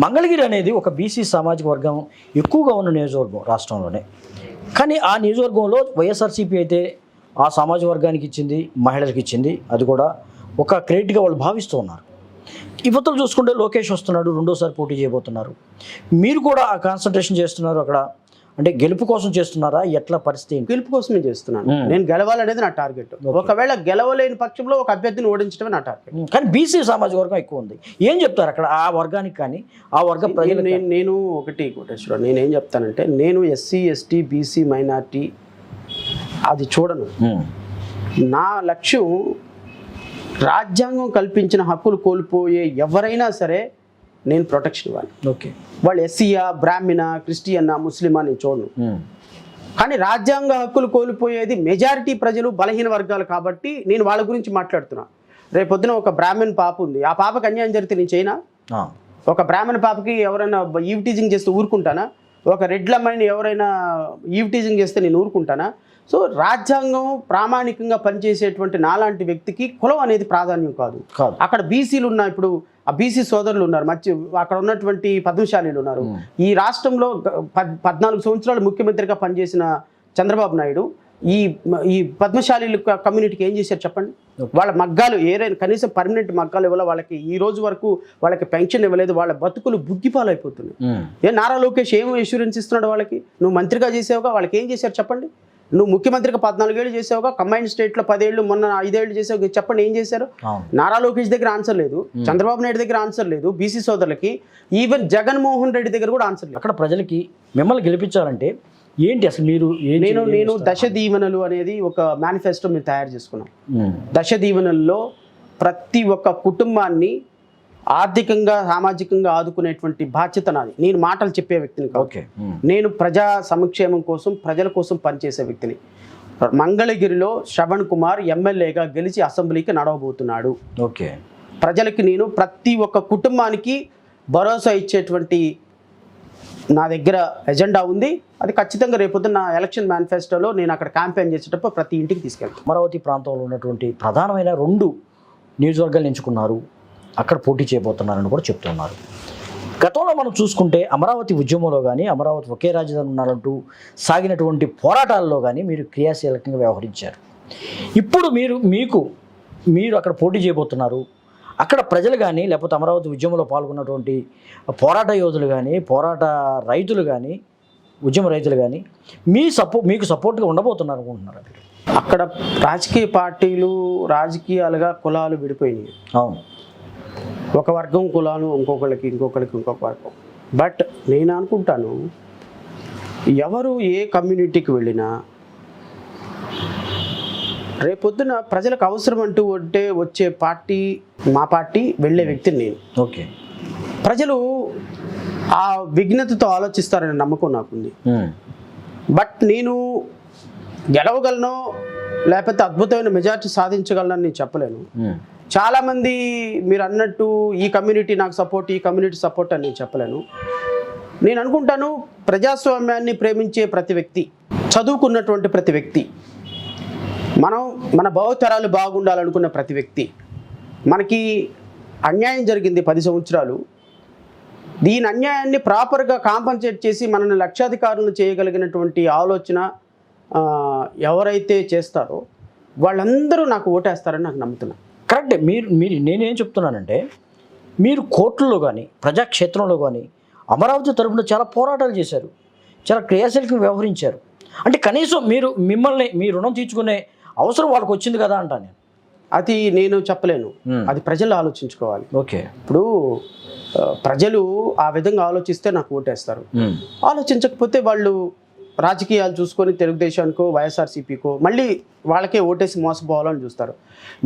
మంగళగిరి అనేది ఒక బీసీ సామాజిక వర్గం ఎక్కువగా ఉన్న నియోజకవర్గం రాష్ట్రంలోనే. కానీ ఆ నియోజకవర్గంలో వైఎస్ఆర్సీపీ అయితే ఆ సామాజిక వర్గానికి ఇచ్చింది, మహిళలకు ఇచ్చింది, అది కూడా ఒక క్రెడిట్గా వాళ్ళు భావిస్తూ ఉన్నారు. యువతలు చూసుకుంటే లోకేష్ వస్తున్నాడు, రెండోసారి పోటీ చేయబోతున్నారు. మీరు కూడా ఆ కాన్సన్ట్రేషన్ చేస్తున్నారు అక్కడ, అంటే గెలుపు కోసం చేస్తున్నారా, ఎట్లా పరిస్థితి? గెలుపు కోసమే చేస్తున్నాను. నేను గెలవాలనేది నా టార్గెట్. ఒకవేళ గెలవలేని పక్షంలో ఒక అభ్యర్థిని ఓడించడమే నా టార్గెట్. కానీ బీసీ సామాజిక వర్గం ఎక్కువ ఉంది. ఏం చెప్తారు అక్కడ ఆ వర్గానికి? కానీ ఆ వర్గ ప్రజలు నేను ఒకటి కోటేశ్వర, నేనేం చెప్తానంటే, నేను ఎస్సీ ఎస్టీ బీసీ మైనార్టీ అది చూడను. నా లక్ష్యం రాజ్యాంగం కల్పించిన హక్కులు కోల్పోయే ఎవరైనా సరే నేను ప్రొటెక్షన్ ఇవ్వాలి. ఓకే, వాళ్ళు ఎస్సీయా, బ్రాహ్మణ, క్రిస్టియన్నా, ముస్లిమా నేను చూడను. కానీ రాజ్యాంగ హక్కులు కోల్పోయేది మెజారిటీ ప్రజలు, బలహీన వర్గాలు. కాబట్టి నేను వాళ్ళ గురించి మాట్లాడుతున్నా. రేపొద్దున ఒక బ్రాహ్మణ్ పాప ఉంది, ఆ పాపకి అన్యాయం జరిగితే నేను చేయనా? ఒక బ్రాహ్మణ పాపకి ఎవరైనా ఈవ్ టీజింగ్ చేస్తే ఊరుకుంటానా? ఒక రెడ్ల అమ్మాయిని ఎవరైనా ఈవ్ టీజింగ్ చేస్తే నేను ఊరుకుంటానా? సో రాజ్యాంగం ప్రామాణికంగా పనిచేసేటువంటి నాలాంటి వ్యక్తికి కులం అనేది ప్రాధాన్యం కాదు. అక్కడ బీసీలు ఉన్న, ఇప్పుడు ఆ బీసీ సోదరులు ఉన్నారు, అక్కడ ఉన్నటువంటి పద్మశాలీలు ఉన్నారు. ఈ రాష్ట్రంలో 14 సంవత్సరాలు ముఖ్యమంత్రిగా పనిచేసిన చంద్రబాబు నాయుడు ఈ పద్మశాలీల కమ్యూనిటీకి ఏం చేశారు చెప్పండి? వాళ్ళ మగ్గాలు ఏదైనా కనీసం పర్మనెంట్ మగ్గాలు ఇవ్వాలి వాళ్ళకి. ఈ రోజు వరకు వాళ్ళకి పెన్షన్ ఇవ్వలేదు. వాళ్ళ బతుకులు బుగ్గిపాలైపోతున్నాయి. నారా లోకేష్ ఏం ఇన్సూరెన్స్ ఇస్తున్నాడు వాళ్ళకి? నువ్వు మంత్రిగా చేసావుగా, వాళ్ళకి ఏం చేశారు చెప్పండి? నువ్వు ముఖ్యమంత్రిగా 14 ఏళ్ళు చేసావుగా, కంబైన్డ్ స్టేట్లో 10 ఏళ్ళు, మొన్న 5 ఏళ్ళు చేసావు. చెప్పండి ఏం చేశారు? నారా లోకేష్ దగ్గర ఆన్సర్ లేదు, చంద్రబాబు నాయుడు దగ్గర ఆన్సర్ లేదు, బీసీ సోదరులకి, ఈవెన్ జగన్మోహన్ రెడ్డి దగ్గర కూడా ఆన్సర్ లేదు. అక్కడ ప్రజలకి మిమ్మల్ని గెలిపించాలంటే ఏంటి అసలు? మీరు నేను దశ దీవెనలు అనేది ఒక మేనిఫెస్టో మేము తయారు చేసుకున్నాం. దశ దీవెనల్లో ప్రతి ఒక్క కుటుంబాన్ని ఆర్థికంగా, సామాజికంగా ఆదుకునేటువంటి బాధ్యత నాది. నేను మాటలు చెప్పే వ్యక్తిని కాదు. నేను ప్రజా సంక్షేమం కోసం, ప్రజల కోసం పనిచేసే వ్యక్తిని. మంగళగిరిలో శ్రవణ్ కుమార్ ఎమ్మెల్యేగా గెలిచి అసెంబ్లీకి నడవబోతున్నాడు. ఓకే, ప్రజలకి నేను ప్రతి ఒక్క కుటుంబానికి భరోసా ఇచ్చేటువంటి నా దగ్గర ఎజెండా ఉంది. అది ఖచ్చితంగా రేపొద్దున నా ఎలక్షన్ మేనిఫెస్టోలో నేను అక్కడ క్యాంపెయిన్ చేసేటప్పుడు ప్రతి ఇంటికి తీసుకెళ్తాను. అమరావతి ప్రాంతంలో ఉన్నటువంటి ప్రధానమైన 2 నియోజకవర్గాలు ఎంచుకున్నారు, అక్కడ పోటీ చేయబోతున్నారని కూడా చెప్తున్నారు. గతంలో మనం చూసుకుంటే అమరావతి ఉద్యమంలో కానీ, అమరావతి ఒకే రాజధాని ఉన్నారంటూ సాగినటువంటి పోరాటాల్లో కానీ మీరు క్రియాశీలకంగా వ్యవహరించారు. ఇప్పుడు మీరు అక్కడ పోటీ చేయబోతున్నారు. అక్కడ ప్రజలు కానీ, లేకపోతే అమరావతి ఉద్యమంలో పాల్గొన్నటువంటి పోరాట యోధులు కానీ, పోరాట రైతులు కానీ, ఉద్యమ రైతులు కానీ మీకు సపోర్ట్గా ఉండబోతున్నారు అనుకుంటున్నారు? అక్కడ రాజకీయ పార్టీలు, రాజకీయాలుగా కులాలు విడిపోయినాయి. అవును, ఒక వర్గం కులాలు ఇంకొక వర్గం. బట్ నేను అనుకుంటాను, ఎవరు ఏ కమ్యూనిటీకి వెళ్ళినా రేపొద్దున ప్రజలకు అవసరం అంటూ వచ్చే పార్టీ మా పార్టీ, వెళ్ళే వ్యక్తిని నేను. ఓకే, ప్రజలు ఆ విఘ్నతతో ఆలోచిస్తారనే నమ్మకం నాకుంది. బట్ నేను గెలవగలను, లేకపోతే అద్భుతమైన మెజార్టీ సాధించగలనని నేను చెప్పలేను. చాలామంది మీరు అన్నట్టు ఈ కమ్యూనిటీ నాకు సపోర్ట్, ఈ కమ్యూనిటీ సపోర్ట్ అని నేను చెప్పలేను. నేను అనుకుంటాను, ప్రజాస్వామ్యాన్ని ప్రేమించే ప్రతి వ్యక్తి, చదువుకున్నటువంటి ప్రతి వ్యక్తి, మన భావితరాలు బాగుండాలనుకున్న ప్రతి వ్యక్తి, మనకి అన్యాయం జరిగింది 10 సంవత్సరాలు, దీని అన్యాయాన్ని ప్రాపర్గా కాంపన్సేట్ చేసి మనల్ని లక్షాధికారులను చేయగలిగినటువంటి ఆలోచన ఎవరైతే చేస్తారో వాళ్ళందరూ నాకు ఓటేస్తారని నాకు నమ్ముతున్నాను. కరెక్టే. నేనేం చెప్తున్నానంటే, మీరు కోర్టుల్లో కానీ, ప్రజాక్షేత్రంలో కానీ అమరావతి తరపున చాలా పోరాటాలు చేశారు, చాలా క్రియాశీలకంగా వ్యవహరించారు. అంటే కనీసం మీ రుణం తీర్చుకునే అవసరం వాళ్ళకి వచ్చింది కదా అంటాను నేను. అది నేను చెప్పలేను, అది ప్రజలు ఆలోచించుకోవాలి. ఓకే, ఇప్పుడు ప్రజలు ఆ విధంగా ఆలోచిస్తే నాకు ఓటేస్తారు. ఆలోచించకపోతే వాళ్ళు రాజకీయాలు చూసుకొని తెలుగుదేశానికో, వైఎస్ఆర్సీపీకో మళ్ళీ వాళ్ళకే ఓటేసి మోసపోవాలని చూస్తారు.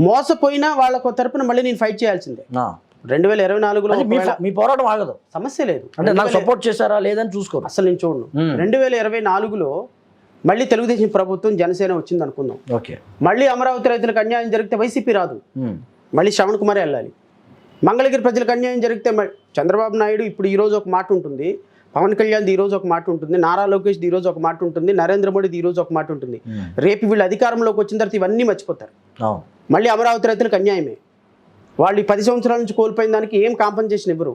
మోసపోయినా వాళ్ళకు తరపున మళ్ళీ నేను ఫైట్ చేయాల్సిందే. 2024లో మీ పోరాటం ఆగదు, సమస్య లేదు. అంటే నాకు సపోర్ట్ చేశారా లేదని చూసుకో, అసలు నేను చూడను. 2024లో మళ్ళీ తెలుగుదేశం ప్రభుత్వం, జనసేన వచ్చింది అనుకుందాం. ఓకే, మళ్ళీ అమరావతి రైతులకు అన్యాయం జరిగితే వైసీపీ రాదు, మళ్ళీ శ్రవణ్ కుమారే వెళ్ళాలి. మంగళగిరి ప్రజలకు అన్యాయం జరిగితే చంద్రబాబు నాయుడు ఇప్పుడు ఈరోజు ఒక మాట ఉంటుంది, పవన్ కళ్యాణ్ది ఈరోజు ఒక మాట ఉంటుంది, నారా లోకేష్ది ఈరోజు ఒక మాట ఉంటుంది, నరేంద్ర మోడీది ఈరోజు ఒక మాట ఉంటుంది. రేపు వీళ్ళు అధికారంలోకి వచ్చిన తర్వాత ఇవన్నీ మర్చిపోతారు. మళ్ళీ అమరావతి రైతులకు అన్యాయమే. వాళ్ళు ఈ 10 సంవత్సరాల నుంచి కోల్పోయిన దానికి ఏం కాంపన్సేషన్ ఇవ్వరు.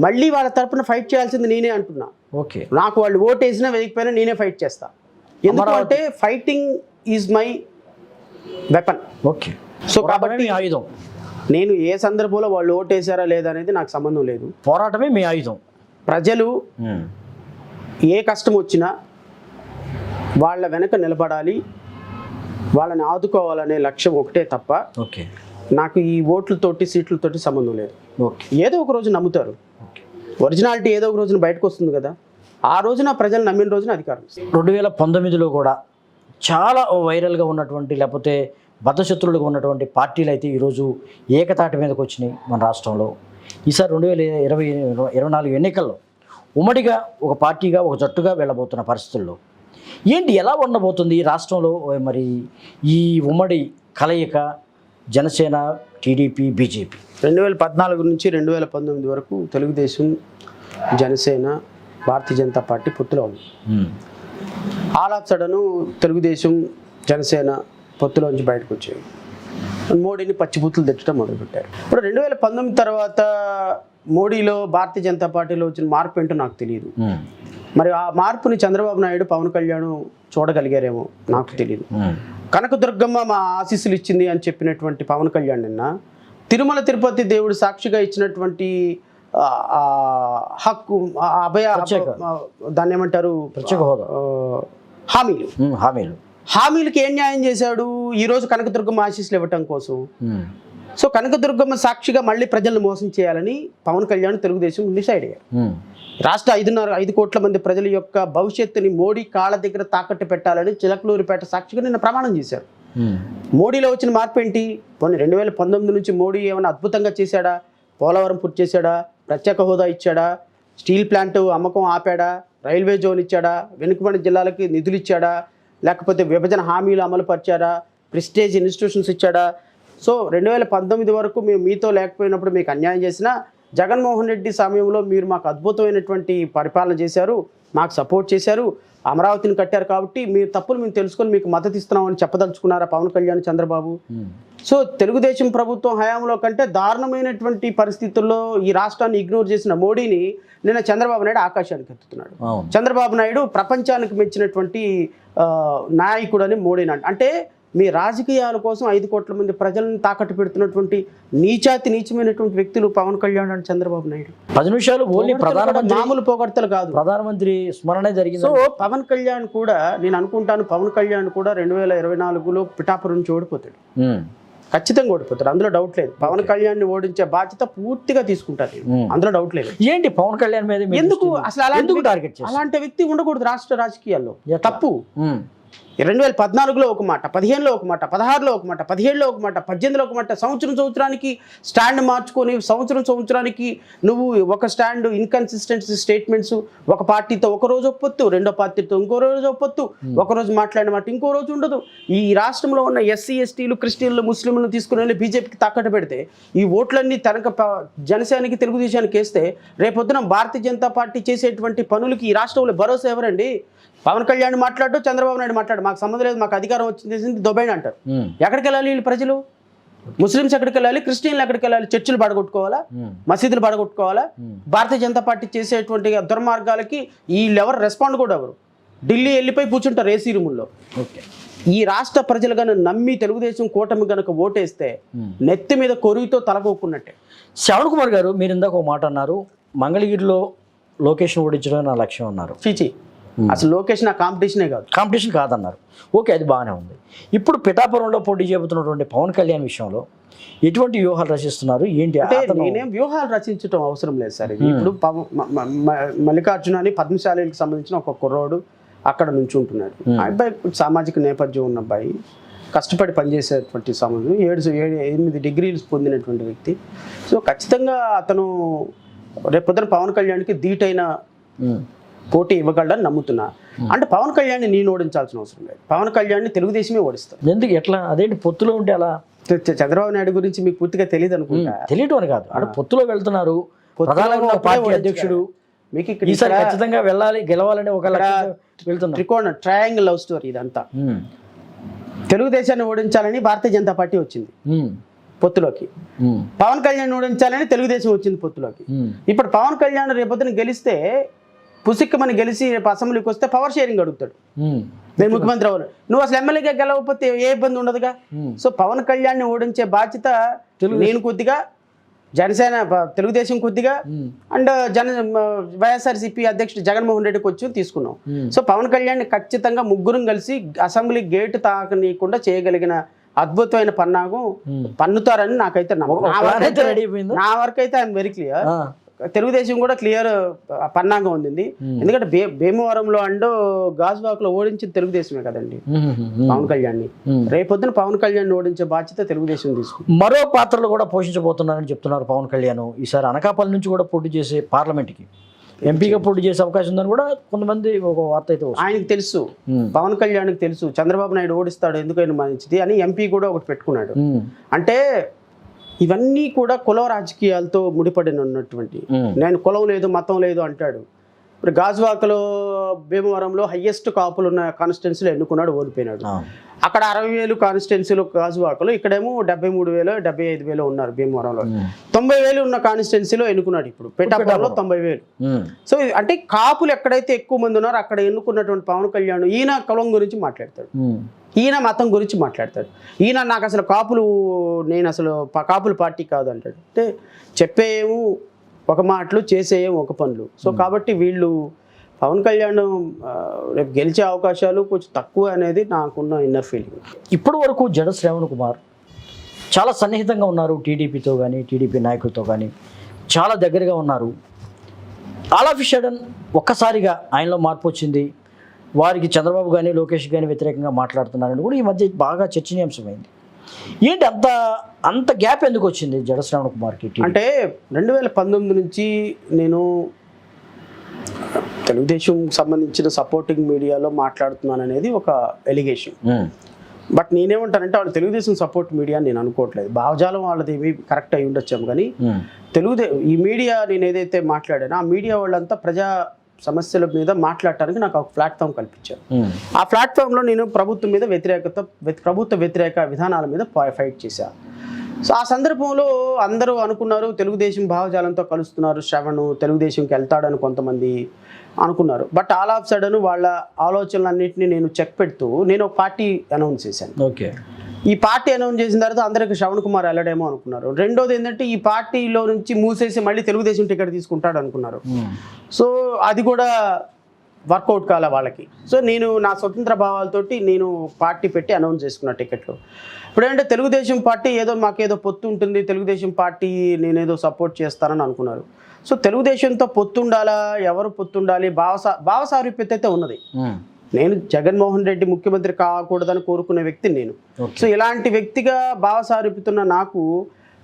మళ్ళీ వాళ్ళ తరపున ఫైట్ చేయాల్సింది నేనే అంటున్నా. ఓకే, నాకు వాళ్ళు ఓటు వేసినా వేయకపోయినా నేనే ఫైట్ చేస్తా. ఎందుకంటే fighting is my weapon. Okay. So కాబట్టి మీ ఆయుధం. నేను ఏ సందర్భంలో వాళ్ళు ఓటు వేసారా లేదా అనేది నాకు సంబంధం లేదు. పోరాటమే మీ ఆయుధం. ప్రజలు ఏ కష్టం వచ్చినా వాళ్ళ వెనక నిలబడాలి, వాళ్ళని ఆదుకోవాలనే లక్ష్యం ఒకటే తప్ప ఓకే, నాకు ఈ ఓట్లతోటి సీట్లతోటి సంబంధం లేదు. ఓకే, ఏదో ఒక రోజు నమ్ముతారు. ఒరిజినాలిటీ ఏదో ఒక రోజున బయటకు వస్తుంది కదా, ఆ రోజున ప్రజలు నమ్మిన రోజున అధికారం. 2019లో కూడా చాలా వైరల్గా ఉన్నటువంటి లేకపోతే బద్ధశత్రులుగా ఉన్నటువంటి పార్టీలు అయితే ఈరోజు ఏకతాటి మీదకి వచ్చినాయి మన రాష్ట్రంలో. ఈసారి 2024 ఎన్నికల్లో ఉమ్మడిగా ఒక పార్టీగా ఒక జట్టుగా వెళ్ళబోతున్న పరిస్థితుల్లో ఏంటి, ఎలా ఉండబోతుంది ఈ రాష్ట్రంలో? మరి ఈ ఉమ్మడి కలయిక జనసేన, టీడీపీ, బీజేపీ 2014 నుంచి 2019 వరకు తెలుగుదేశం, జనసేన, భారతీయ జనతా పార్టీ పొత్తులో ఉంది. All of sudden Telugu Desam, Janasena పొత్తులోంచి బయటకు వచ్చాయి. మోడీని పచ్చిబూతులు తెచ్చడం మొదలుపెట్టారు. ఇప్పుడు 2019 తర్వాత మోడీలో, భారతీయ జనతా పార్టీలో వచ్చిన మార్పు ఏంటో నాకు తెలియదు. మరి ఆ మార్పుని చంద్రబాబు నాయుడు, పవన్ కళ్యాణ్ చూడగలిగారేమో నాకు తెలియదు. కనకదుర్గమ్మ మా ఆశీస్సులు ఇచ్చింది అని చెప్పినటువంటి పవన్ కళ్యాణ్ నిన్న తిరుమల తిరుపతి దేవుడు సాక్షిగా ఇచ్చినటువంటి హక్కు, అభయ, దాన్ని ఏమంటారు, ప్రత్యేక హోదా, హామీలకి ఏం న్యాయం చేశాడు? ఈరోజు కనకదుర్గమ్మ ఆశీస్సులు ఇవ్వటం కోసం. సో కనకదుర్గమ్మ సాక్షిగా మళ్ళీ ప్రజలను మోసం చేయాలని పవన్ కళ్యాణ్, తెలుగుదేశం డిసైడ్ అయ్యారు. రాష్ట్ర 5 కోట్ల మంది ప్రజల యొక్క భవిష్యత్తుని మోడీ కాళ్ళ దగ్గర తాకట్టు పెట్టాలని చిలకలూరిపేట సాక్షిగా నిన్న ప్రమాణం చేశారు. మోడీలో వచ్చిన మార్పు ఏంటి? పోనీ 2019 నుంచి మోడీ ఏమైనా అద్భుతంగా చేశాడా? పోలవరం పూర్తి చేశాడా? ప్రత్యేక హోదా ఇచ్చాడా? స్టీల్ ప్లాంట్ అమ్మకం ఆపాడా? రైల్వే జోన్ ఇచ్చాడా? వెనుకబడిన జిల్లాలకి నిధులు ఇచ్చాడా? లేకపోతే విభజన హామీలు అమలు పరిచారా? ప్రెస్టేజ్ ఇన్స్టిట్యూషన్స్ ఇచ్చాడా? సో 2019 వరకు మేము మీతో లేకపోయినప్పుడు మీకు అన్యాయం చేసినా, జగన్మోహన్ రెడ్డి సమయంలో మీరు మాకు అద్భుతమైనటువంటి పరిపాలన చేశారు, మాకు సపోర్ట్ చేశారు, అమరావతిని కట్టారు, కాబట్టి మీ తప్పులు మేము తెలుసుకొని మీకు మద్దతు ఇస్తున్నామని చెప్పదలుచుకున్నారా పవన్ కళ్యాణ్, చంద్రబాబు? సో తెలుగుదేశం ప్రభుత్వం హయాంలో కంటే దారుణమైనటువంటి పరిస్థితుల్లో ఈ రాష్ట్రాన్ని ఇగ్నోర్ చేసిన మోడీని నిన్న చంద్రబాబు నాయుడు ఆకాశానికి ఎత్తుతున్నాడు. చంద్రబాబు నాయుడు ప్రపంచానికి మెచ్చినటువంటి నాయకుడు అని మోడీని అంటే మీ రాజకీయాల కోసం 5 కోట్ల మంది ప్రజలను తాకట్టు పెడుతున్నటువంటి నీచమైనటువంటి వ్యక్తులు పవన్ కళ్యాణ్ అండ్ చంద్రబాబు నాయుడు. 10 నిమిషాలు మామూలు పోగొడతలు కాదు, ప్రధానమంత్రి స్మరణ జరిగింది. సో పవన్ కళ్యాణ్ కూడా, నేను అనుకుంటాను పవన్ కళ్యాణ్ కూడా 2024లో పిఠాపురం నుంచి ఓడిపోతాడు, ఖచ్చితంగా ఓడిపోతాడు, అందులో డౌట్ లేదు. పవన్ కళ్యాణ్ ని ఓడించే బాధ్యత పూర్తిగా తీసుకుంటారు, అందులో డౌట్ లేదు. ఏంటి పవన్ కళ్యాణ్ మీద ఎందుకు అసలు అలాంటి వ్యక్తి ఉండకూడదు రాష్ట్ర రాజకీయాల్లో? తప్పు. 2014లో ఒక మాట, 15లో ఒక మాట, 16లో ఒక మాట, 17లో ఒక మాట, 18లో ఒక మాట, సంవత్సరానికి స్టాండ్ మార్చుకొని సంవత్సరానికి నువ్వు ఒక స్టాండ్, ఇన్కన్సిస్టెన్సీ స్టేట్మెంట్స్, ఒక పార్టీతో ఒక రోజు ఒప్పొత్తు, రెండో పార్టీతో ఇంకో రోజు ఒప్పొత్తు, ఒక రోజు మాట్లాడిన మాట ఇంకో రోజు ఉండదు. ఈ రాష్ట్రంలో ఉన్న ఎస్సీ, ఎస్టీలు, క్రిస్టియన్లు, ముస్లింలను తీసుకుని వెళ్ళి బీజేపీకి తాకట్టు పెడితే, ఈ ఓట్లన్నీ జనసేనకి, తెలుగుదేశానికి వేస్తే, రేపొద్దున భారతీయ జనతా పార్టీ చేసేటువంటి పనులకి ఈ రాష్ట్రంలో భరోసా ఎవరండి? పవన్ కళ్యాణ్ మాట్లాడు, చంద్రబాబు నాయుడు మాట్లాడు, మాకు సంబంధం లేదు, మాకు అధికారం వచ్చింది దొబ్బైన అంటారు. ఎక్కడికి వెళ్ళాలి వీళ్ళు ప్రజలు? ముస్లిమ్స్ ఎక్కడికి వెళ్ళాలి? క్రిస్టియన్లు ఎక్కడికి వెళ్ళాలి? చర్చిలు పడగొట్టుకోవాలా? మసీదులు పడగొట్టుకోవాలా? భారతీయ జనతా పార్టీ చేసేటువంటి దుర్మార్గాలకి వీళ్ళు ఎవరు రెస్పాండ్ కూడా ఎవరు? ఢిల్లీ వెళ్ళిపోయి కూర్చుంటారు ఏసీ రూముల్లో. ఈ రాష్ట్ర ప్రజలు కనుక నమ్మి తెలుగుదేశం కూటమి కనుక ఓటేస్తే నెత్తి మీద కొరువుతో తలకొక్కున్నట్టే. శ్రవణ్ కుమార్ గారు, మీరు ఇందాక ఒక మాట అన్నారు, మంగళగిరిలో లొకేషన్ ఓడించడం నా లక్ష్యం అన్నారు. చీచి, అసలు లొకేషన్ కాంపిటీషనే కాదు, కాంపిటీషన్ కాదన్నారు. ఓకే, అది బాగానే ఉంది. ఇప్పుడు పిఠాపురంలో పోటీ చేయబోతున్నటువంటి పవన్ కళ్యాణ్ విషయంలో ఎటువంటి వ్యూహాలు రచిస్తున్నారు ఏంటి? అంటే నేనేం వ్యూహాలు రచించడం అవసరం లేదు సార్. ఇది ఇప్పుడు మల్లికార్జున అని పద్మశాలికి సంబంధించిన ఒక కుర్రోడు అక్కడ నుంచి ఉంటున్నాడు. ఆ అబ్బాయి సామాజిక నేపథ్యం ఉన్న అబ్బాయి, కష్టపడి పనిచేసేటువంటి సంబంధం, 7-8 డిగ్రీలు పొందినటువంటి వ్యక్తి. సో ఖచ్చితంగా అతను రేపొద్దున పవన్ కళ్యాణ్కి ధీటైన పోటీ ఇవ్వగలడని నమ్ముతున్నా. అంటే పవన్ కళ్యాణ్ని నేను ఓడించాల్సిన అవసరం లేదు, పవన్ కళ్యాణ్ని తెలుగుదేశమే ఓడిస్తారు. ఎందుకు? ఎట్లా? అదేంటి పొత్తులో ఉంటే అలా? చంద్రబాబు నాయుడు గురించి మీకు పూర్తిగా తెలియదు అనుకుంటా. తెలియటం అని కాదు, అంటే పొత్తులో వెళ్తున్నారు, పార్టీ అధ్యక్షుడు, మీకు ఇక్కడ ఖచ్చితంగా వెళ్ళాలి, గెలవాలని ఒక వెళ్తున్నారు. త్రికోణ ట్రయాంగిల్ లవ్ స్టోరీ ఇదంతా. తెలుగుదేశాన్ని ఓడించాలని భారతీయ జనతా పార్టీ వచ్చింది, పొత్తులోకి. పవన్ కళ్యాణ్ ఓడించాలని తెలుగుదేశం వచ్చింది పొత్తులోకి. ఇప్పుడు పవన్ కళ్యాణ్ రేపొద్దున గెలిస్తే పుసిక్కమని గెలిచి రేపు అసెంబ్లీకి వస్తే పవర్ షేరింగ్ అడుగుతాడు, నేను ముఖ్యమంత్రి అవ్వాలి. నువ్వు అసలు ఎమ్మెల్యేగా గెలవకపోతే ఏ ఇబ్బంది ఉండదుగా. సో పవన్ కళ్యాణ్ని ఓడించే బాధ్యత నేను కొద్దిగా, జనసేన తెలుగుదేశం కొద్దిగా, అండ్ వైఎస్ఆర్సీపీ అధ్యక్షుడు జగన్మోహన్ రెడ్డికి వచ్చి తీసుకున్నాం. సో పవన్ కళ్యాణ్ ఖచ్చితంగా ముగ్గురం కలిసి అసెంబ్లీ గేటు తాకనీయకుండా చేయగలిగిన అద్భుతమైన పన్నాగం పన్నుతారని నాకైతే నా వరకు అయితే ఐఎమ్ వెరీ క్లియర్. తెలుగుదేశం కూడా క్లియర్ పన్నాగం ఉంది. ఎందుకంటే భీమవరంలో అండ్ గాజువాకలో ఓడించింది తెలుగుదేశమే కదండి పవన్ కళ్యాణ్ని. రేపొద్దున పవన్ కళ్యాణ్ ఓడించే బాధ్యత తెలుగుదేశం తీసుకుంది. మరో పాత్రలు కూడా పోషించబోతున్నారని చెప్తున్నారు పవన్ కళ్యాణ్. ఈసారి అనకాపల్లి నుంచి కూడా పోటీ చేసే పార్లమెంట్కి ఎంపీగా పోటీ చేసే అవకాశం ఉందని కూడా కొంతమంది ఒక వార్త అయితే ఆయనకి తెలుసు, పవన్ కళ్యాణ్కి తెలుసు చంద్రబాబు నాయుడు ఓడిస్తాడు ఎందుకైనా మంచిది అని ఎంపీ కూడా ఒకటి పెట్టుకున్నాడు. అంటే ఇవన్నీ కూడా కుల రాజకీయాలతో ముడిపడిన ఉన్నటువంటి, నేను కులం లేదు మతం లేదు అంటాడు. ఇప్పుడు గాజువాకలో భీమవరంలో హయ్యెస్ట్ కాపులు ఉన్న కాన్స్టిట్యున్సీలో ఎన్నుకున్నాడు, ఓడిపోయినాడు. అక్కడ 60,000 కాన్స్టిట్యున్సీలు గాజువాకలో, ఇక్కడేమో 73,000 75,000 ఉన్నారు భీమవరంలో. 90,000 ఉన్న కాన్స్టిట్యున్సీలో ఎన్నుకున్నాడు. ఇప్పుడు పెట్టాపురంలో 90,000. సో అంటే కాపులు ఎక్కడైతే ఎక్కువ మంది ఉన్నారో అక్కడ ఎన్నుకున్నటువంటి పవన్ కళ్యాణ్ ఈయన కులం గురించి మాట్లాడతాడు, ఈయన మతం గురించి మాట్లాడతాడు. ఈయన నాకు అసలు కాపులు, నేను అసలు కాపుల పార్టీ కాదు అంటాడు. అంటే చెప్పేయేమో ఒక మాటలు, చేసేయేమో ఒక పనులు. సో కాబట్టి వీళ్ళు పవన్ కళ్యాణ్ రేపు గెలిచే అవకాశాలు కొంచెం తక్కువ అనేది నాకున్న ఇన్నర్ ఫీలింగ్. ఇప్పటి వరకు జడ శ్రావణ్ కుమార్ చాలా సన్నిహితంగా ఉన్నారు టీడీపీతో కానీ, టీడీపీ నాయకులతో కానీ చాలా దగ్గరగా ఉన్నారు. ఆల్ ఆఫ్ ఎ సడన్ ఒక్కసారిగా ఆయనలో మార్పు వచ్చింది, వారికి చంద్రబాబు కానీ లోకేష్ కానీ వ్యతిరేకంగా మాట్లాడుతున్నారని కూడా ఈ మధ్య బాగా చర్చనీయాంశమైంది. ఏంటి అంత గ్యాప్ ఎందుకు వచ్చింది జడ శ్రావణ్ కుమార్కి? అంటే 2019 నుంచి నేను తెలుగుదేశం సంబంధించిన సపోర్టింగ్ మీడియాలో మాట్లాడుతున్నాను అనేది ఒక ఎలిగేషన్. బట్ నేనేమంటానంటే వాళ్ళు తెలుగుదేశం సపోర్ట్ మీడియా నేను అనుకోవట్లేదు. భావజాలం వాళ్ళది ఏమి కరెక్ట్ అయి ఉండొచ్చాము, కానీ ఈ మీడియా నేను ఏదైతే మాట్లాడానో ఆ మీడియా వాళ్ళంతా ప్రజా సమస్యల మీద మాట్లాడటానికి నాకు ఒక ప్లాట్ఫామ్ కల్పించారు. ఆ ప్లాట్ఫామ్లో నేను ప్రభుత్వం మీద ప్రభుత్వ వ్యతిరేక విధానాల మీద ఫైట్ చేశాను. సో ఆ సందర్భంలో అందరూ అనుకున్నారు తెలుగుదేశం భావజాలంతో కలుస్తున్నారు శ్రవణ్, తెలుగుదేశంకి వెళ్తాడని కొంతమంది అనుకున్నారు. బట్ ఆల్ ఆఫ్ సడన్ వాళ్ళ ఆలోచనలన్నింటినీ నేను చెక్ పెడుతూ నేను ఒక పార్టీ అనౌన్స్ చేశాను. ఓకే, ఈ పార్టీ అనౌన్స్ చేసిన తర్వాత అందరికి శ్రవణ్ కుమార్ వెళ్ళడేమో అనుకున్నారు. రెండోది ఏంటంటే ఈ పార్టీలో నుంచి మూసేసి మళ్ళీ తెలుగుదేశం టికెట్ తీసుకుంటాడు అనుకున్నారు. సో అది కూడా వర్కౌట్ కాలే వాళ్ళకి. సో నేను నా స్వతంత్ర భావాలతోటి నేను పార్టీ పెట్టి అనౌన్స్ చేసుకున్న టికెట్లు. ఇప్పుడు ఏంటంటే తెలుగుదేశం పార్టీ ఏదో మాకేదో పొత్తు ఉంటుంది, తెలుగుదేశం పార్టీ నేనేదో సపోర్ట్ చేస్తానని అనుకున్నారు. సో తెలుగుదేశంతో పొత్తు ఉండాలా, ఎవరు పొత్తు ఉండాలి, భావసారూప్యత అయితే ఉన్నది. నేను జగన్మోహన్ రెడ్డి ముఖ్యమంత్రి కాకూడదని కోరుకునే వ్యక్తిని నేను. సో ఇలాంటి వ్యక్తిగా భావసారూప్యతున్న నాకు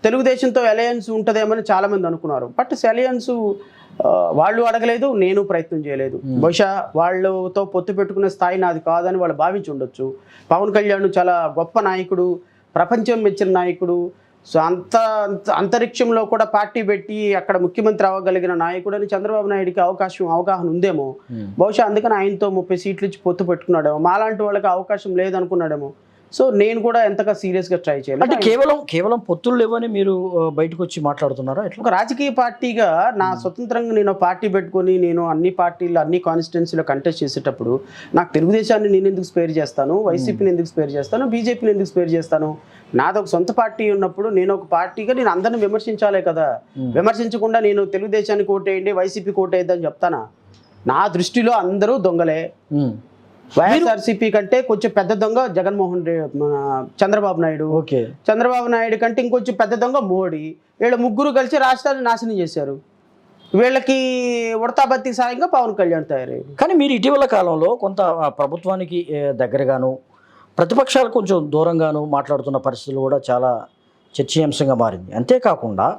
తెలుగుదేశంతో అలయన్స్ ఉంటుందేమని చాలామంది అనుకున్నారు. బట్ అలయన్స్ వాళ్ళు అడగలేదు, నేను ప్రయత్నం చేయలేదు. బహుశా వాళ్ళతో పొత్తు పెట్టుకునే స్థాయి నాది కాదని వాళ్ళు భావించి ఉండొచ్చు. పవన్ కళ్యాణ్ చాలా గొప్ప నాయకుడు, ప్రపంచం మెచ్చిన నాయకుడు. సో అంతరిక్షంలో కూడా పార్టీ పెట్టి అక్కడ ముఖ్యమంత్రి అవ్వగలిగిన నాయకుడు అని చంద్రబాబు నాయుడికి అవగాహన ఉందేమో. బహుశా అందుకని ఆయనతో 30 సీట్లు ఇచ్చి పొత్తు పెట్టుకున్నాడేమో. మాలాంటి వాళ్ళకి అవకాశం లేదనుకున్నాడేమో. సో నేను కూడా ఎంతగా సీరియస్గా ట్రై చేయాలి. అంటే కేవలం పొత్తులు లేవని మీరు బయటకు వచ్చి మాట్లాడుతున్నారా? ఒక రాజకీయ పార్టీగా నా స్వతంత్రంగా నేను పార్టీ పెట్టుకొని నేను అన్ని పార్టీలు అన్ని కాన్స్టిట్యున్సీలో కంటెస్ట్ చేసేటప్పుడు నాకు తెలుగుదేశాన్ని నేను ఎందుకు స్పేర్ చేస్తాను, వైసీపీని ఎందుకు స్పేర్ చేస్తాను, బీజేపీని ఎందుకు స్పేర్ చేస్తాను? నాది ఒక సొంత పార్టీ ఉన్నప్పుడు నేను ఒక పార్టీగా నేను అందరిని విమర్శించాలే కదా. విమర్శించకుండా నేను తెలుగుదేశానికి ఓటేయండి వైసీపీ ఓటేయద్దని చెప్తానా? నా దృష్టిలో అందరూ దొంగలే. వైఎస్ఆర్సీపీ కంటే కొంచెం పెద్ద దొంగ జగన్మోహన్ రెడ్డి, చంద్రబాబు నాయుడు. చంద్రబాబు నాయుడు కంటే ఇంకొంచెం పెద్ద దొంగ మోడీ. వీళ్ళ ముగ్గురు కలిసి రాష్ట్రాన్ని నాశనం చేశారు. వీళ్ళకి ఉడతాబత్తి సాయంగా పవన్ కళ్యాణ్ తయారయ్యారు. కానీ మీరు ఇటీవల కాలంలో కొంత ప్రభుత్వానికి దగ్గరగాను ప్రతిపక్షాలు కొంచెం దూరంగాను మాట్లాడుతున్న పరిస్థితులు కూడా చాలా చర్చనీయాంశంగా మారింది. అంతేకాకుండా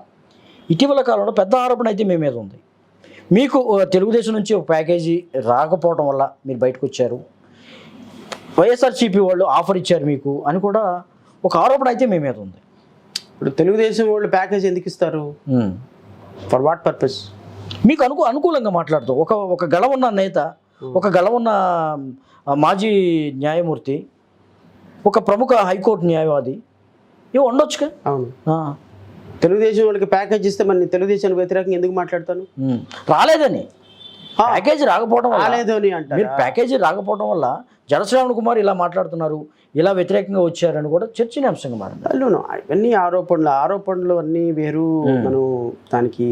ఇటీవల కాలంలో పెద్ద ఆరోపణ అయితే మీ మీద ఉంది. మీకు తెలుగుదేశం నుంచి ఒక ప్యాకేజీ రాకపోవడం వల్ల మీరు బయటకు వచ్చారు, వైఎస్ఆర్సీపీ వాళ్ళు ఆఫర్ ఇచ్చారు మీకు అని కూడా ఒక ఆరోపణ అయితే మీ మీద ఉంది. ఇప్పుడు తెలుగుదేశం వాళ్ళు ప్యాకేజ్ ఎందుకు ఇస్తారు? For what purpose? మీకు అనుకూలంగా మాట్లాడుతూ ఒక గళ ఉన్న నేత, ఒక గళ ఉన్న మాజీ న్యాయమూర్తి, ఒక ప్రముఖ హైకోర్టు న్యాయవాది ఇవి ఉండొచ్చుగా. అవును, తెలుగుదేశం వాళ్ళకి ప్యాకేజ్ ఇస్తే మరి నేను తెలుగుదేశానికి వ్యతిరేకంగా ఎందుకు మాట్లాడతాను? రాలేదని, ప్యాకేజీ రాకపోవడం వల్ల రాలేదు అని అంటారు. మీరు ప్యాకేజీ రాకపోవడం వల్ల జనశ్రావణ్ కుమార్ ఇలా మాట్లాడుతున్నారు, ఇలా వ్యతిరేకంగా వచ్చారని కూడా చర్చనీయాంశంగా మారింది. ఇవన్నీ ఆరోపణలు అన్నీ వేరు. మనం దానికి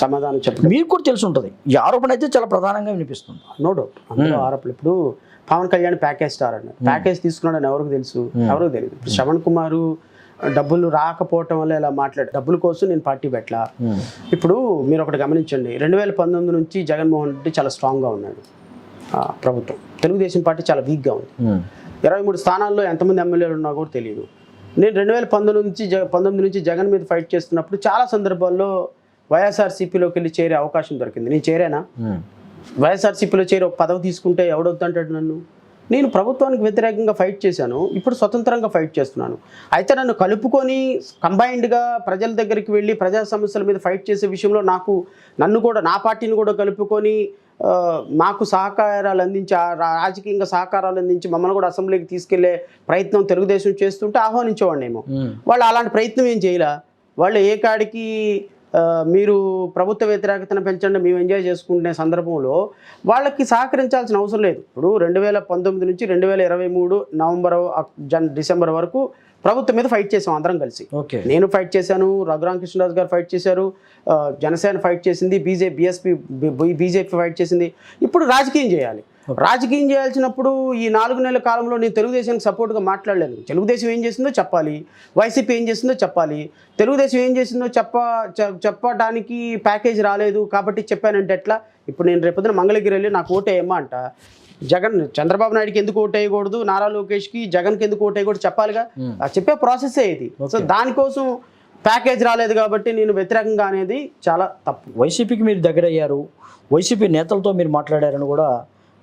సమాధానం చెప్పండి. మీకు కూడా తెలిసి ఉంటుంది, ఈ ఆరోపణ అయితే చాలా ప్రధానంగా వినిపిస్తుంది. నో డౌట్ అందులో ఆరోపణలు. ఇప్పుడు పవన్ కళ్యాణ్ ప్యాకేజ్ స్టార్ అన్నారు, ప్యాకేజ్ తీసుకున్నాడని ఎవరికి తెలుసు? ఎవరికి తెలియదు. ఇప్పుడు శ్రవణ్ కుమారు డబ్బులు రాకపోవటం వల్ల ఇలా డబ్బుల కోసం నేను పార్టీ పెట్టలా. ఇప్పుడు మీరు ఒకటి గమనించండి, 2019 నుంచి జగన్మోహన్ రెడ్డి చాలా స్ట్రాంగ్గా ఉన్నాడు ప్రభుత్వం, తెలుగుదేశం పార్టీ చాలా వీక్గా ఉంది. 23 స్థానాల్లో ఎంతమంది ఎమ్మెల్యేలు ఉన్నా కూడా తెలియదు. నేను 2019 నుంచి జగన్ మీద ఫైట్ చేస్తున్నప్పుడు చాలా సందర్భాల్లో వైఎస్ఆర్సీపీలోకి వెళ్ళి చేరే అవకాశం దొరికింది. నేను చేరానా? వైఎస్ఆర్సీపీలో చేరి ఒక పదవి తీసుకుంటే ఎవడొద్దంటాడు నన్ను? నేను ప్రభుత్వానికి వ్యతిరేకంగా ఫైట్ చేశాను, ఇప్పుడు స్వతంత్రంగా ఫైట్ చేస్తున్నాను. అయితే నన్ను కలుపుకొని కంబైన్డ్గా ప్రజల దగ్గరికి వెళ్ళి ప్రజా సమస్యల మీద ఫైట్ చేసే విషయంలో నన్ను కూడా, నా పార్టీని కూడా కలుపుకొని మాకు సహకారాలు అందించి, రాజకీయంగా సహకారాలు అందించి మమ్మల్ని కూడా అసెంబ్లీకి తీసుకెళ్లే ప్రయత్నం తెలుగుదేశం చేస్తుంటే ఆహ్వానించేవాడినేమో. వాళ్ళు అలాంటి ప్రయత్నం ఏం చేయలే. వాళ్ళు ఏ కాడికి మీరు ప్రభుత్వ వ్యతిరేకతను పెంచండి, మేము ఎంజాయ్ చేసుకునే సందర్భంలో వాళ్ళకి సహకరించాల్సిన అవసరం లేదు. ఇప్పుడు 2019 నుంచి 2023 నవంబర్ డిసెంబర్ వరకు ప్రభుత్వం మీద ఫైట్ చేసాం అందరం కలిసి. నేను ఫైట్ చేశాను, రఘురామ కృష్ణరాజు గారు ఫైట్ చేశారు, జనసేన ఫైట్ చేసింది, బీజేపీ ఫైట్ చేసింది. ఇప్పుడు రాజకీయం చేయాలి. రాజకీయం చేయాల్సినప్పుడు ఈ 4 నెలల కాలంలో నేను తెలుగుదేశానికి సపోర్ట్గా మాట్లాడలేను. తెలుగుదేశం ఏం చేసిందో చెప్పాలి, వైసీపీ ఏం చేసిందో చెప్పాలి. తెలుగుదేశం ఏం చేసిందో చెప్పడానికి ప్యాకేజ్ రాలేదు కాబట్టి చెప్పానంటే ఎట్లా? ఇప్పుడు నేను రేపొద్దున మంగళగిరి వెళ్ళి నాకు ఓటేయమ్మా అంట, చంద్రబాబు నాయుడుకి ఎందుకు ఓటేయకూడదు, నారా లోకేష్కి, జగన్కి ఎందుకు ఓటేయకూడదు చెప్పాలిగా. చెప్పే ప్రాసెస్సే ఇది. సో దానికోసం ప్యాకేజ్ రాలేదు కాబట్టి నేను వ్యతిరేకంగా అనేది చాలా తప్పు. వైసీపీకి మీరు దగ్గర అయ్యారు, వైసీపీ నేతలతో మీరు మాట్లాడారని కూడా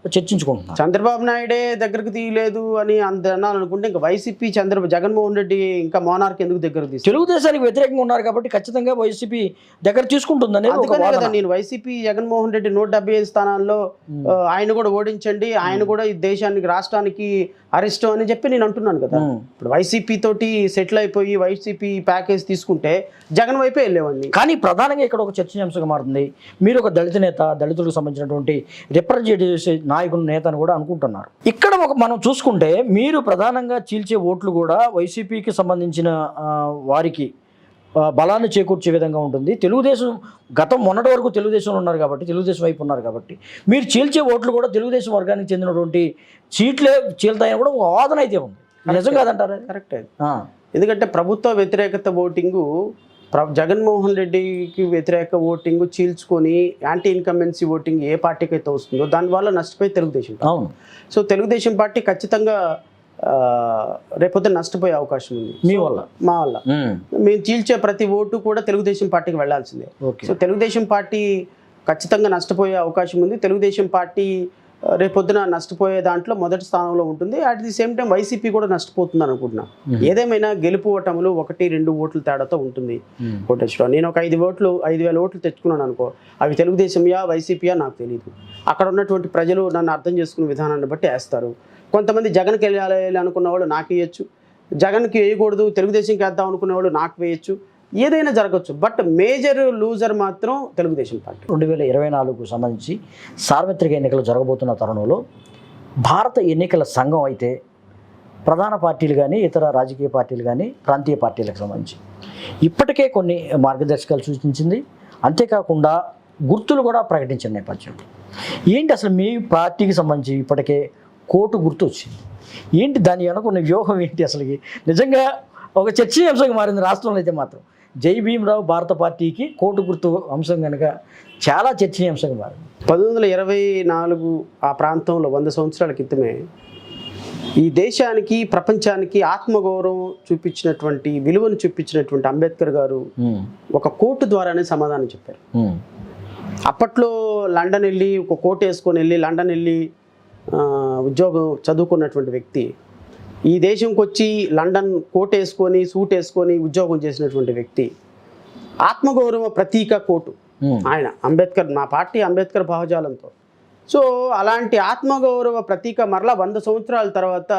చర్చించుకుంటున్నాను. చంద్రబాబు నాయుడే దగ్గరకు తీయలేదు అని అనుకుంటే ఇంకా వైసీపీ జగన్మోహన్ రెడ్డి ఇంకా మోనార్క్ ఎందుకు దగ్గర తీసు? తెలుగుదేశానికి వ్యతిరేకంగా ఉన్నారు కాబట్టి ఖచ్చితంగా వైసీపీ దగ్గర తీసుకుంటుందని. అందుకనే కదా నేను వైసీపీ జగన్మోహన్ రెడ్డి 175 స్థానాల్లో ఆయన కూడా ఓడించండి, ఆయన కూడా ఈ దేశానికి, రాష్ట్రానికి అరిష్టం అని చెప్పి నేను అంటున్నాను కదా. ఇప్పుడు వైసీపీ తోటి సెటిల్ అయిపోయి వైసీపీ ప్యాకేజ్ తీసుకుంటే జగన్ వైపే వెళ్ళేవాడిని. కానీ ప్రధానంగా ఇక్కడ ఒక చర్చనీయాంశంగా మారుతుంది. మీరు ఒక దళిత నేత, దళితులకు సంబంధించినటువంటి రిప్రజెంటేటివ్ నాయకుడు నేత అని కూడా అనుకుంటున్నారు. ఇక్కడ మనం చూసుకుంటే మీరు ప్రధానంగా చీల్చే ఓట్లు కూడా వైసీపీకి సంబంధించిన వారికి బలాన్ని చేకూర్చే విధంగా ఉంటుంది. తెలుగుదేశం మొన్నటి వరకు తెలుగుదేశంలో ఉన్నారు కాబట్టి, తెలుగుదేశం వైపు ఉన్నారు కాబట్టి మీరు చీల్చే ఓట్లు కూడా తెలుగుదేశం వర్గానికి చెందినటువంటి సీట్లే చీల్తాయని కూడా ఒక వాదన అయితే ఉంది. నిజం కాదంటారా? కరెక్ట్. ఎందుకంటే ప్రభుత్వ వ్యతిరేకత ఓటింగు, జగన్మోహన్ రెడ్డికి వ్యతిరేక ఓటింగ్ చీల్చుకొని యాంటీ ఇన్కంబెన్సీ ఓటింగ్ ఏ పార్టీకి అయితే వస్తుందో దానివల్ల నష్టపోయి తెలుగుదేశం. అవును. సో తెలుగుదేశం పార్టీ ఖచ్చితంగా రేపొద్దున నష్టపోయే అవకాశం ఉంది మా వల్ల. మేము చీల్చే ప్రతి ఓటు కూడా తెలుగుదేశం పార్టీకి వెళ్లాల్సిందే. సో తెలుగుదేశం పార్టీ ఖచ్చితంగా నష్టపోయే అవకాశం ఉంది. తెలుగుదేశం పార్టీ రేపొద్దున నష్టపోయే దాంట్లో మొదటి స్థానంలో ఉంటుంది. At the same time YCP కూడా నష్టపోతుంది అనుకుంటున్నా. ఏదేమైనా గెలుపు ఓటములు 1-2 ఓట్ల తేడాతో ఉంటుంది కోటేశ్వర. నేను ఒక 5,000 ఓట్లు తెచ్చుకున్నాను అనుకో, అవి తెలుగుదేశంయా వైసీపీయా నాకు తెలియదు. అక్కడ ఉన్నటువంటి ప్రజలు నన్ను అర్థం చేసుకునే విధానాన్ని బట్టి వేస్తారు. కొంతమంది జగన్కి వెళ్ళాలి అనుకున్న వాళ్ళు నాకు వేయచ్చు, జగన్కి వేయకూడదు తెలుగుదేశంకి వేద్దాం అనుకునే వాళ్ళు నాకు వేయచ్చు. ఏదైనా జరగచ్చు, బట్ మేజర్ లూజర్ మాత్రం తెలుగుదేశం పార్టీ. 2024కు సంబంధించి సార్వత్రిక ఎన్నికలు జరగబోతున్న తరుణంలో భారత ఎన్నికల సంఘం అయితే ప్రధాన పార్టీలు కానీ, ఇతర రాజకీయ పార్టీలు కానీ, ప్రాంతీయ పార్టీలకు సంబంధించి ఇప్పటికే కొన్ని మార్గదర్శకాలు సూచించింది. అంతేకాకుండా గుర్తులు కూడా ప్రకటించిన నేపథ్యం ఏంటి? అసలు మీ పార్టీకి సంబంధించి ఇప్పటికే కోర్టు గుర్తు వచ్చింది. ఏంటి దాని వెనక ఉన్న వ్యూహం ఏంటి? అసలు నిజంగా ఒక చర్చనీయాంశంగా మారింది రాష్ట్రంలో అయితే మాత్రం. జై భీమరావు భారత పార్టీకి కోర్టు గుర్తు అంశం కనుక చాలా చర్చనీయాంశంగా మారింది. 1924 ఆ ప్రాంతంలో 100 సంవత్సరాల క్రితమే ఈ దేశానికి, ప్రపంచానికి ఆత్మగౌరవం చూపించినటువంటి, విలువను చూపించినటువంటి అంబేద్కర్ గారు ఒక కోర్టు ద్వారానే సమాధానం చెప్పారు. అప్పట్లో లండన్ వెళ్ళి ఒక కోట్ వేసుకొని వెళ్ళి లండన్ వెళ్ళి ఉద్యోగం చదువుకున్నటువంటి వ్యక్తి ఈ దేశంకి వచ్చి లండన్ కోట్ వేసుకొని, సూట్ వేసుకొని ఉద్యోగం చేసినటువంటి వ్యక్తి, ఆత్మగౌరవ ప్రతీక కోటు ఆయన అంబేద్కర్. మా పార్టీ అంబేద్కర్ భావజాలంతో. సో అలాంటి ఆత్మగౌరవ ప్రతీక మరలా 100 సంవత్సరాల తర్వాత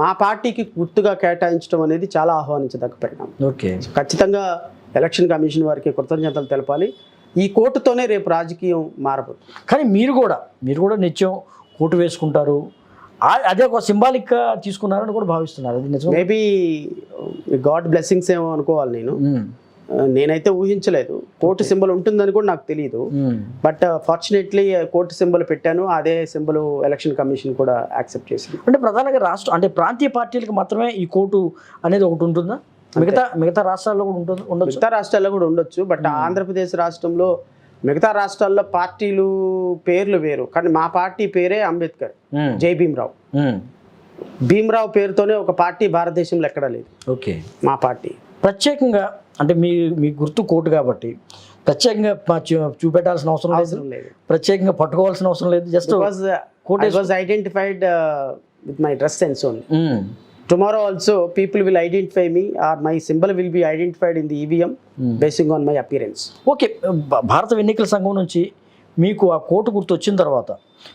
మా పార్టీకి గుర్తుగా కేటాయించడం అనేది చాలా ఆహ్వానించదగ్గ పరిణామం. ఓకే. ఖచ్చితంగా ఎలక్షన్ కమిషన్ వారికి కృతజ్ఞతలు తెలపాలి. ఈ కోర్టుతోనే రేపు రాజకీయం మారబోతుంది. కానీ మీరు కూడా నిత్యం కోటు వేసుకుంటారు, అదే ఒక సింబాలిక్గా తీసుకున్నారని కూడా భావిస్తున్నారు. అది నిజం? మేబీ గాడ్ బ్లెస్సింగ్స్ ఏమో అనుకోవాలి. నేనైతే ఊహించలేదు కోర్టు సింబల్ ఉంటుందని కూడా నాకు తెలియదు. బట్ ఫార్చునేట్లీ కోర్టు సింబల్ పెట్టాను, అదే సింబల్ ఎలక్షన్ కమిషన్ కూడా యాక్సెప్ట్ చేసింది. అంటే ప్రధానంగా ప్రాంతీయ పార్టీలకు మాత్రమే ఈ కోటు అనేది ఒకటి ఉంటుందా? మిగతా రాష్ట్రాల్లో కూడా ఉండొచ్చు. మిగతా రాష్ట్రాల్లో కూడా ఉండొచ్చు. బట్ ఆంధ్రప్రదేశ్ రాష్ట్రంలో మిగతా రాష్ట్రాల్లో పార్టీలు పేర్లు వేరు, కానీ మా పార్టీ పేరే అంబేద్కర్, జై భీమ్రావ్. భీమ్రావ్ పేరుతోనే ఒక పార్టీ భారతదేశంలో ఎక్కడా లేదు. ఓకే. మా పార్టీ ప్రత్యేకంగా అంటే మీ గుర్తు కోటు కాబట్టి ప్రత్యేకంగా చూపెట్టాల్సిన అవసరం లేదు, ప్రత్యేకంగా పట్టుకోవాల్సిన అవసరం లేదు. Just identified with my dress sense only. Tomorrow also people will identify me, or my symbol will be identified in the EVM basing on my appearance. Okay. భారత ఎన్నికల సంఘం నుంచి మీకు ఆ కోటు గుర్తు వచ్చిన తర్వాత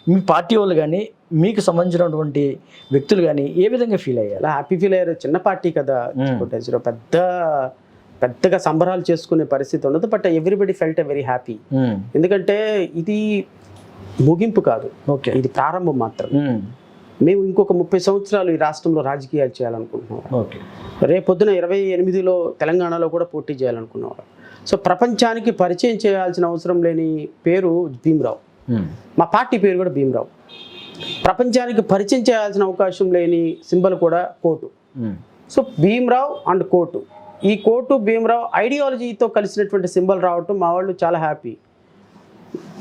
మీ పార్టీ వాళ్ళు కానీ మీకు సంబంధించినటువంటి వ్యక్తులు కానీ ఏ విధంగా ఫీల్ అయ్యారు? హ్యాపీ ఫీల్ అయ్యారు. చిన్న పార్టీ కదా, పెద్దగా సంబరాలు చేసుకునే పరిస్థితి ఉండదు. But everybody felt a very happy. ఎందుకంటే ఇది ముగింపు కాదు, ఇది ప్రారంభం మాత్రం. మేము ఇంకొక 30 సంవత్సరాలు ఈ రాష్ట్రంలో రాజకీయాలు చేయాలనుకుంటున్నాం. రేపొద్దున 28లో తెలంగాణలో కూడా పోటీ చేయాలనుకున్నాం. సో ప్రపంచానికి పరిచయం చేయాల్సిన అవసరం లేని పేరు భీమ్రావ్. మా పార్టీ పేరు కూడా భీమ్రావ్. ప్రపంచానికి పరిచయం చేయాల్సిన అవకాశం లేని సింబల్ కూడా coat. So Bhimrao and coat, ఈ కోటు భీమ్రావ్ ఐడియాలజీతో కలిసినటువంటి సింబల్ రావటం మా వాళ్ళు చాలా హ్యాపీ.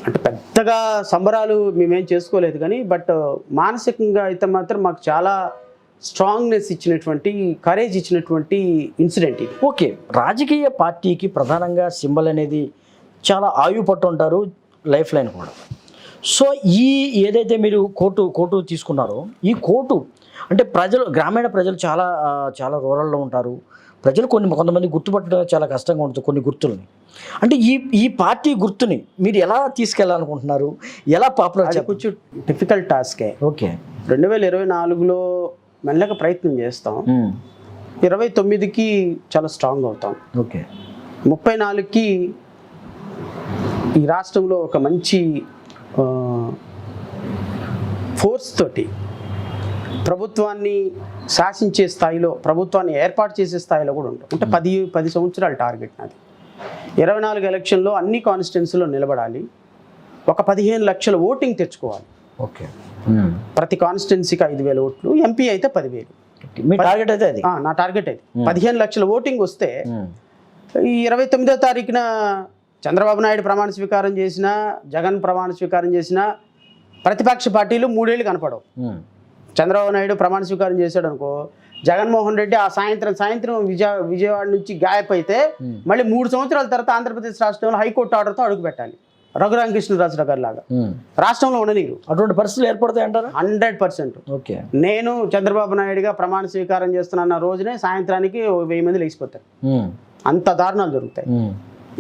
అంటే పెద్దగా సంబరాలు మేమేం చేసుకోలేదు, కానీ బట్ మానసికంగా అయితే మాత్రం మాకు చాలా స్ట్రాంగ్నెస్ ఇచ్చినటువంటి, కరేజ్ ఇచ్చినటువంటి ఇన్సిడెంట్ ఇది. ఓకే. రాజకీయ పార్టీకి ప్రధానంగా సింబల్ అనేది చాలా ఆయువు పట్టు ఉంటారు, లైఫ్ లైన్ కూడా. సో ఏదైతే మీరు కోటు తీసుకున్నారో ఈ కోటు అంటే గ్రామీణ ప్రజలు చాలా రూరల్లో ఉంటారు. ప్రజలు కొంతమంది గుర్తుపట్టడం చాలా కష్టంగా ఉంటుంది కొన్ని గుర్తుల్ని. అంటే ఈ పార్టీ గుర్తుని మీరు ఎలా తీసుకెళ్ళాలనుకుంటున్నారు, ఎలా పాపులర్? కొంచెం డిఫికల్ట్ టాస్కే. ఓకే. 2024లో మెల్లగా ప్రయత్నం చేస్తాం, 29కి చాలా స్ట్రాంగ్ అవుతాం. ఓకే. 34కి ఈ రాష్ట్రంలో ఒక మంచి ఫోర్స్ తోటి ప్రభుత్వాన్ని శాసించే స్థాయిలో, ప్రభుత్వాన్ని ఏర్పాటు చేసే స్థాయిలో కూడా ఉంటాం. అంటే 10 సంవత్సరాల టార్గెట్ నాది. 24 ఎలక్షన్లో అన్ని కాన్స్టిట్యున్సీలో నిలబడాలి, ఒక 15 లక్షల ఓటింగ్ తెచ్చుకోవాలి. ఓకే. ప్రతి కాన్స్టిట్యున్సీకి 5,000 ఓట్లు, ఎంపీ అయితే 10,000. మీ టార్గెట్ అయితే అది? నా టార్గెట్ అది. 15 లక్షల ఓటింగ్ వస్తే ఈ 29వ తారీఖున చంద్రబాబు నాయుడు ప్రమాణ స్వీకారం చేసినా, జగన్ ప్రమాణ స్వీకారం చేసినా ప్రతిపక్ష పార్టీలు 3 ఏళ్ళు కనపడవు. చంద్రబాబు నాయుడు ప్రమాణ స్వీకారం చేశాడు అనుకో, జగన్మోహన్ రెడ్డి ఆ సాయంత్రం విజయవాడ నుంచి గాయప్ అయితే మళ్ళీ 3 సంవత్సరాల తర్వాత ఆంధ్రప్రదేశ్ రాష్ట్రంలో హైకోర్టు ఆర్డర్తో అడుగు పెట్టాలి, రఘురామకృష్ణరాజు గారి లాగా. రాష్ట్రంలో ఉండనీరు. అటువంటి పరిస్థితులు ఏర్పడతాయి అంటారా? 100%. ఓకే. నేను చంద్రబాబు నాయుడుగా ప్రమాణ స్వీకారం చేస్తున్న రోజునే సాయంత్రానికి 1000 మంది లేచిపోతారు. అంత దారుణాలు జరుగుతాయి.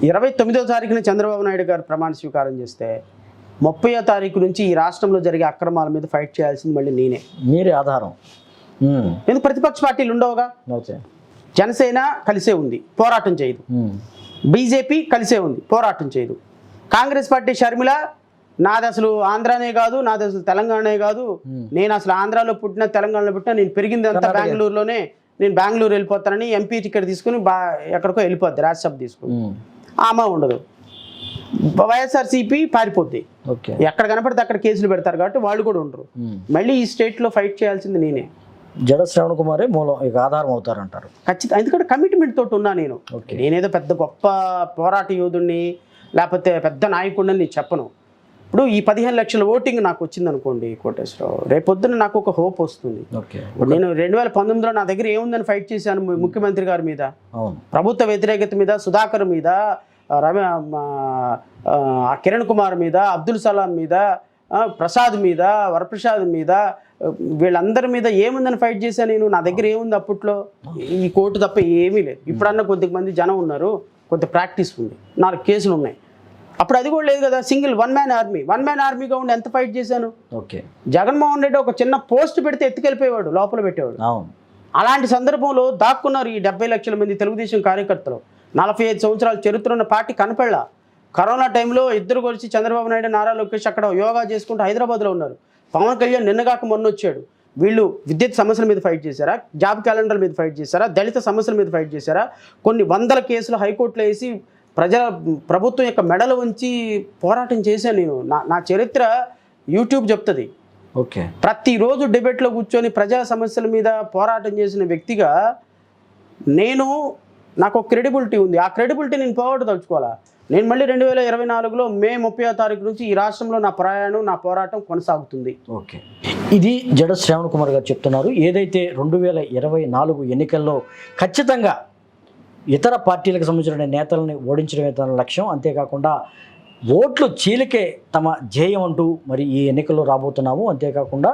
29వ తారీఖున చంద్రబాబు నాయుడు గారు ప్రమాణ స్వీకారం చేస్తే 30వ తారీఖు నుంచి ఈ రాష్ట్రంలో జరిగే అక్రమాల మీద ఫైట్ చేయాల్సింది మళ్ళీ నేనే. మీరే ఆధారం. ఎందుకు ప్రతిపక్ష పార్టీలు ఉండవుగా? జనసేన కలిసే ఉంది, పోరాటం చేయదు. బీజేపీ కలిసే ఉంది, పోరాటం చేయదు. కాంగ్రెస్ పార్టీ షర్మిల, నాది అసలు ఆంధ్రానే కాదు, నాది అసలు తెలంగాణనే కాదు, నేను అసలు ఆంధ్రాలో పుట్టిన, తెలంగాణలో పుట్టిన, నేను పెరిగింది అంతా బెంగళూరులోనే, నేను బెంగళూరు వెళ్ళిపోతానని ఎంపీ టికెట్ తీసుకుని ఎక్కడికో వెళ్ళిపోద్ది, రాజ్యసభ తీసుకుని. ఆమె ఉండదు. వైఎస్ఆర్సీపీ పారిపోద్ది, ఎక్కడ కనపడితే అక్కడ కేసులు పెడతారు కాబట్టి వాళ్ళు కూడా ఉండరు. మళ్ళీ ఈ స్టేట్లో ఫైట్ చేయాల్సింది నేనే. జడ శ్రవణ్ కుమారే మూలం, ఇక ఆధారం అవుతారంటారు. ఖచ్చితంగా. ఎందుకంటే కమిట్మెంట్ తోటి ఉన్నా నేను. నేనేదో పెద్ద గొప్ప పోరాట యోధుడిని లేకపోతే పెద్ద నాయకుడిని చెప్పను. ఇప్పుడు ఈ 15 లక్షల ఓటింగ్ నాకు వచ్చింది అనుకోండి కోటేశ్వరరావు, రేపొద్దున నాకు ఒక హోప్ వస్తుంది. ఇప్పుడు నేను 2019లో నా దగ్గర ఏముందని ఫైట్ చేశాను ముఖ్యమంత్రి గారి మీద, ప్రభుత్వ వ్యతిరేకత మీద, సుధాకర్ మీద, కిరణ్ కుమార్ మీద, అబ్దుల్ సలాం మీద, ప్రసాద్ మీద, వరప్రసాద్ మీద, వీళ్ళందరి మీద ఏముందని ఫైట్ చేశాను నేను. నా దగ్గర ఏముంది అప్పట్లో? ఈ కోర్టు తప్ప ఏమీ లేదు. ఇప్పుడన్నా కొద్దిమంది జనం ఉన్నారు, కొంత ప్రాక్టీస్ ఉంది, 4 కేసులు ఉన్నాయి. అప్పుడు అది కూడా లేదు కదా, సింగిల్ వన్ మ్యాన్ ఆర్మీగా ఉండి ఎంత ఫైట్ చేశాను. ఓకే. జగన్మోహన్ రెడ్డి ఒక చిన్న పోస్ట్ పెడితే ఎత్తుకెళ్ళిపోయేవాడు, లోపల పెట్టేవాడు. అవును. అలాంటి సందర్భంలో దాక్కున్నారు ఈ 70 లక్షల మంది తెలుగుదేశం కార్యకర్తలు. 45 సంవత్సరాల చరిత్ర ఉన్న పార్టీ కనపడలా. కరోనా టైంలో ఇద్దరు కలిసి చంద్రబాబు నాయుడు, నారా లోకేష్ అక్కడ యోగా చేసుకుంటూ హైదరాబాద్లో ఉన్నారు. పవన్ కళ్యాణ్ నిన్నగాక మొన్న వచ్చాడు. వీళ్ళు విద్యుత్ సమస్యల మీద ఫైట్ చేశారా, జాబ్ క్యాలెండర్ మీద ఫైట్ చేశారా, దళిత సమస్యల మీద ఫైట్ చేశారా, కొన్ని వందల కేసులు హైకోర్టులో వేసి ప్రభుత్వం యొక్క మెడలు ఉంచి పోరాటం చేశాను నేను. నా చరిత్ర యూట్యూబ్ చెప్తుంది. ఓకే. ప్రతిరోజు డిబేట్లో కూర్చొని ప్రజా సమస్యల మీద పోరాటం చేసిన వ్యక్తిగా నాకు ఒక క్రెడిబిలిటీ ఉంది. ఆ క్రెడిబిలిటీ నేను పోగొట్టదలుచుకోవాలా. నేను మళ్ళీ 2024లో మే 30వ తారీఖు నుంచి ఈ రాష్ట్రంలో నా ప్రయాణం, నా పోరాటం కొనసాగుతుంది. ఓకే. ఇది జడ శ్రావణ్ కుమార్ గారు చెప్తున్నారు. ఏదైతే 2024 ఎన్నికల్లో ఖచ్చితంగా ఇతర పార్టీలకు సంబంధించిన నేతలని ఓడించడమే తన లక్ష్యం, అంతేకాకుండా ఓట్లు చీలికే తమ ధ్యేయం అంటూ మరి ఈ ఎన్నికల్లో రాబోతున్నాము. అంతేకాకుండా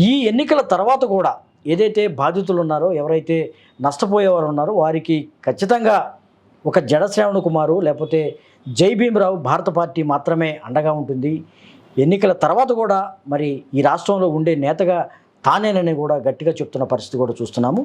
ఈ ఎన్నికల తర్వాత కూడా ఏదైతే బాధితులు ఉన్నారో, ఎవరైతే నష్టపోయేవారు ఉన్నారో వారికి ఖచ్చితంగా ఒక జడ శ్రావణ్ కుమారు లేకపోతే జై భీమరావు భారత పార్టీ మాత్రమే అండగా ఉంటుంది. ఎన్నికల తర్వాత కూడా మరి ఈ రాష్ట్రంలో ఉండే నేతగా తానేనని కూడా గట్టిగా చెప్తున్న పరిస్థితి కూడా చూస్తున్నాము.